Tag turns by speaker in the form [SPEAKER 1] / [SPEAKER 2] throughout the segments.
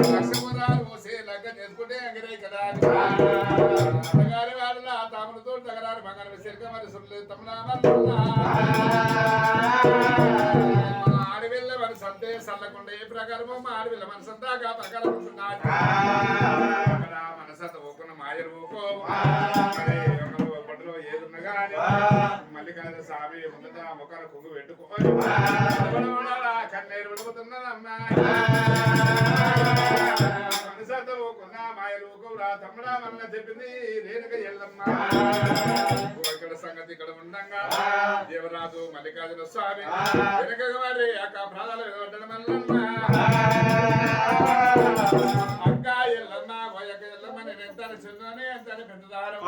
[SPEAKER 1] లక్షమురాలు మోసే లగ్గ చేసుకుంటే అంగరే కదా అత్తగారి వాళ్ళ తాములతో తగరారు మంగళ సిరిక మరి సుల్లు తమ్ముడా ఆడవిల్ల మన సంతే సల్లకుండా ఏ ప్రకారమో మా ఆడవిల్ల మన సంతాగా ప్రకారం ఉంటున్నాడు మనసంత ఊకున్న మాయలు ఊకో పట్టులో ఏదున్నగా మల్లికార్జున స్వామి ముందట ముఖాన కొంగు పెట్టుకోని కన్నీరు విడుపుతున్నదమ్మా మనసంత ఊకున్న మాయలు ఊకోరా తమ్ముడా మన్న చెప్పింది రేణుక ఎల్లమ్మా ఇక్కడ సంగతి ఇక్కడ ఉండంగా దేవరాజు మల్లికార్జున స్వామి వెనక వారి అక్క ప్రాణాలు ఎదగొట్టడం వల్లమ్మా అక్క ఎల్లమ్మ పోయక ఎల్లమ్మ నేను ఎంత చిన్ననే ఎంత పెద్దదారు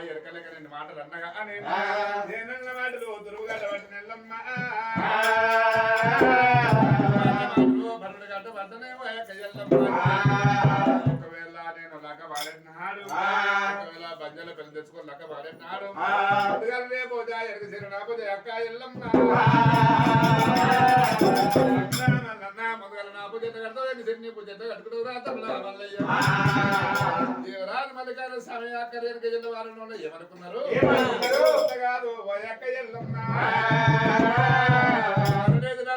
[SPEAKER 1] ఎరకలేక రెండు మాటలు అన్నగా నేనన్న మాటలు దురువుగడ్డ పట్టిన ఎల్లమ్మ భరుడు గడ్డ పట్టనే పోయక ఎల్లమ్మ ఒకవేళ నేను లక్క పాడేనాడు ఒకవేళ బంజల పెళ్లి తెచ్చుకొని లక్క పాడేనాడు అందుకనే పోజా ఎరక సిరి పోతే అక్క ఎల్లమ్మ మొదల నా పూజ కడతావు సిరిని పూజ కట్టుకుంటూ దేవరాజు మల్లికార్జున స్వామి అక్క రేణుక ఎల్ల వారంలో ఏమనుకున్నారు కాదు అక్క ఎల్లమ్మ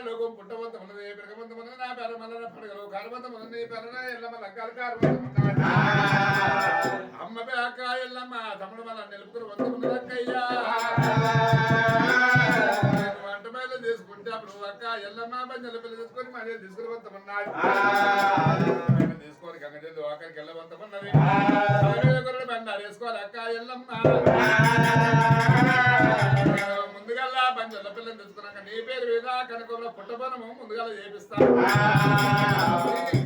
[SPEAKER 1] లోకం పుట్టబంతం ఉన్నది పెరగబంతం ఉన్నది నా పేర మల్ల పండుగలు కారబంతం ఉన్నది పెరన ఎల్లమ్మ లగ్గాలు కారబంతం అమ్మ అక్క ఎల్లమ్మ తమ్ముడు మళ్ళీ నిలుపుకుని వంతం ఉన్నది అక్కయ్యా వంట బయలు తీసుకుంటే అప్పుడు అక్క ఎల్లమ్మ బంజల పిల్లలు తీసుకొని మళ్ళీ తీసుకుని వంతమన్నాడు తీసుకొని గంగజల్లు ఆఖరికి వెళ్ళవంతమన్నది బండారు వేసుకోవాలి అక్క ఎల్లమ్మ ముందుగల్లా బంజల పిల్లలు తీసుకున్నాక నీ పేరు మీద కనకొమ్మల పుట్టబనము ముందుగా చేపిస్తాను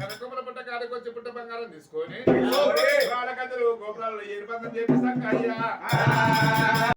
[SPEAKER 1] కనకొమ్మల పుట్ట కాడికి వచ్చి పుట్ట బంగారం తీసుకొని వాళ్ళ కథలు గోపురాలు ఏర్పందం చేపిస్తాక అయ్యా